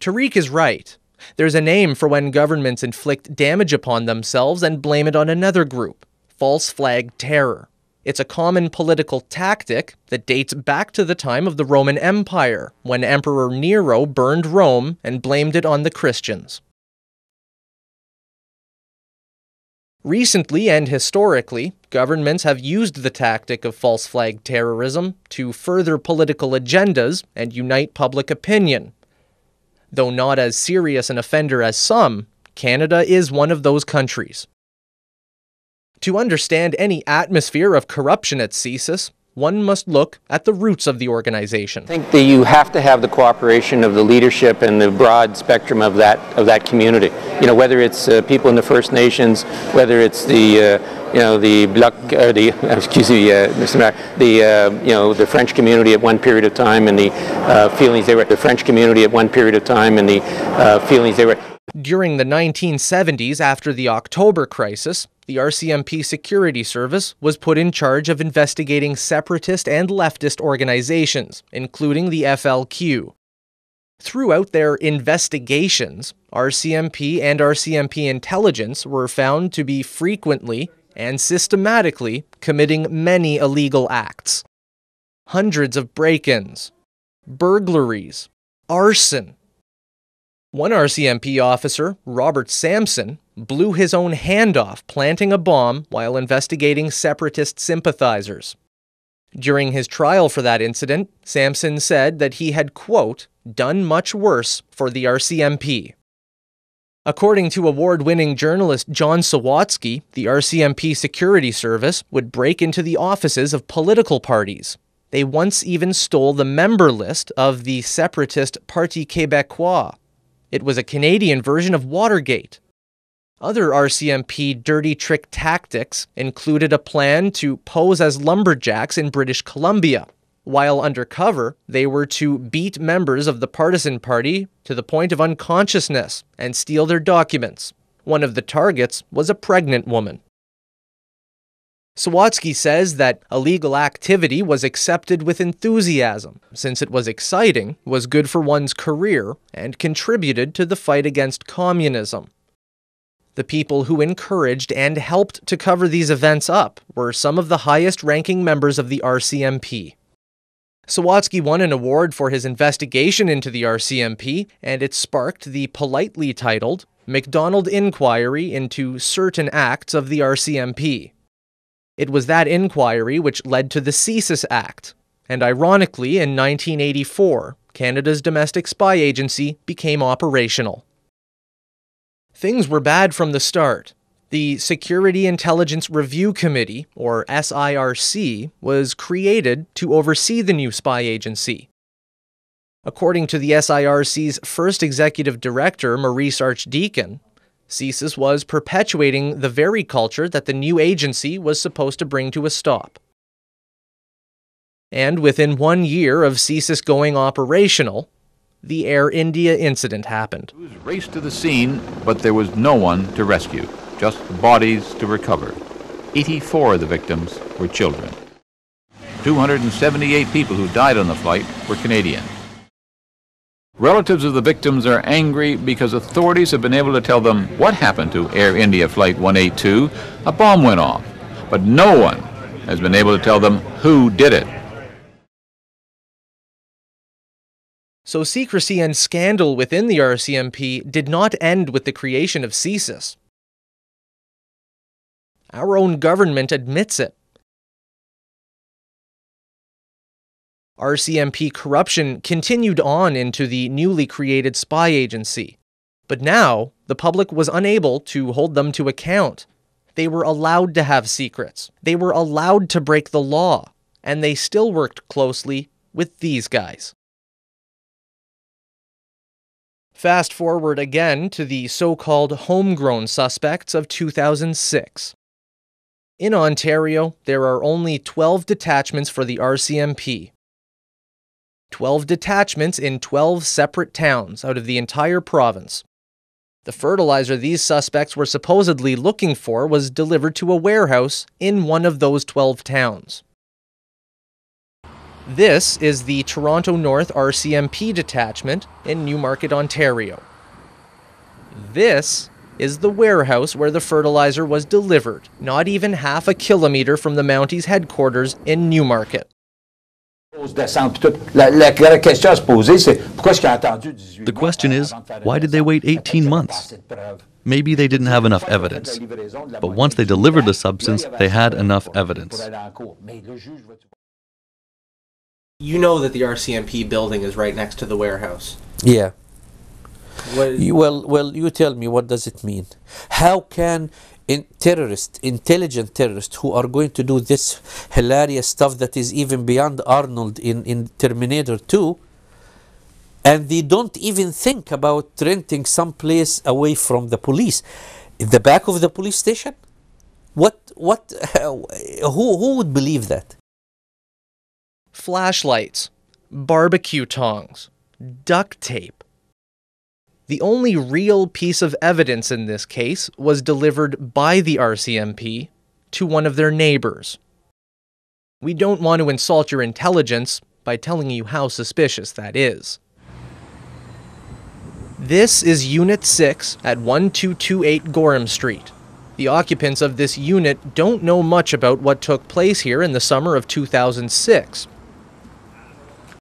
Tariq is right. There's a name for when governments inflict damage upon themselves and blame it on another group: false flag terror. It's a common political tactic that dates back to the time of the Roman Empire, when Emperor Nero burned Rome and blamed it on the Christians. Recently and historically, governments have used the tactic of false flag terrorism to further political agendas and unite public opinion. Though not as serious an offender as some, Canada is one of those countries. To understand any atmosphere of corruption at CSIS, one must look at the roots of the organization. I think that you have to have the cooperation of the leadership and the broad spectrum of that community. You know, whether it's people in the First Nations, whether it's the the French community at one period of time and the feelings they were During the 1970s, after the October crisis, the RCMP Security Service was put in charge of investigating separatist and leftist organizations, including the FLQ. Throughout their investigations, RCMP and RCMP intelligence were found to be frequently and systematically committing many illegal acts. Hundreds of break-ins, burglaries, arson. One RCMP officer, Robert Sampson, blew his own hand off planting a bomb while investigating separatist sympathizers. During his trial for that incident, Sampson said that he had, quote, done much worse for the RCMP. According to award-winning journalist John Sawatsky, the RCMP Security Service would break into the offices of political parties. They once even stole the member list of the separatist Parti Québécois. It was a Canadian version of Watergate. Other RCMP dirty trick tactics included a plan to pose as lumberjacks in British Columbia. While undercover, they were to beat members of the partisan party to the point of unconsciousness and steal their documents. One of the targets was a pregnant woman. Sawatsky says that illegal activity was accepted with enthusiasm, since it was exciting, was good for one's career, and contributed to the fight against communism. The people who encouraged and helped to cover these events up were some of the highest-ranking members of the RCMP. Sawatsky won an award for his investigation into the RCMP, and it sparked the politely titled MacDonald Inquiry into Certain Acts of the RCMP. It was that inquiry which led to the CSIS Act, and ironically, in 1984, Canada's domestic spy agency became operational. Things were bad from the start. The Security Intelligence Review Committee, or SIRC, was created to oversee the new spy agency. According to the SIRC's first executive director, Maurice Archdeacon, CSIS was perpetuating the very culture that the new agency was supposed to bring to a stop. And within 1 year of CSIS going operational, the Air India incident happened. Crews raced to the scene, but there was no one to rescue, just bodies to recover. 84 of the victims were children. 278 people who died on the flight were Canadian. Relatives of the victims are angry because authorities have been able to tell them what happened to Air India Flight 182. A bomb went off, but no one has been able to tell them who did it. So secrecy and scandal within the RCMP did not end with the creation of CSIS. Our own government admits it. RCMP corruption continued on into the newly created spy agency. But now, the public was unable to hold them to account. They were allowed to have secrets. They were allowed to break the law. And they still worked closely with these guys. Fast forward again to the so-called homegrown suspects of 2006. In Ontario, there are only 12 detachments for the RCMP. 12 detachments in 12 separate towns out of the entire province. The fertilizer these suspects were supposedly looking for was delivered to a warehouse in one of those 12 towns. This is the Toronto North RCMP detachment in Newmarket, Ontario. This is the warehouse where the fertilizer was delivered, not even half a kilometer from the Mounties' headquarters in Newmarket. The question is, why did they wait 18 months? Maybe they didn't have enough evidence. But once they delivered the substance, they had enough evidence. You know that the RCMP building is right next to the warehouse. Yeah. Well, you tell me, what does it mean? How can intelligent terrorists who are going to do this hilarious stuff that is even beyond Arnold in Terminator 2, and they don't even think about renting some place away from the police, in the back of the police station? Who would believe that? Flashlights, barbecue tongs, duct tape. The only real piece of evidence in this case was delivered by the RCMP to one of their neighbors. We don't want to insult your intelligence by telling you how suspicious that is. This is Unit 6 at 1228 Gorham Street. The occupants of this unit don't know much about what took place here in the summer of 2006.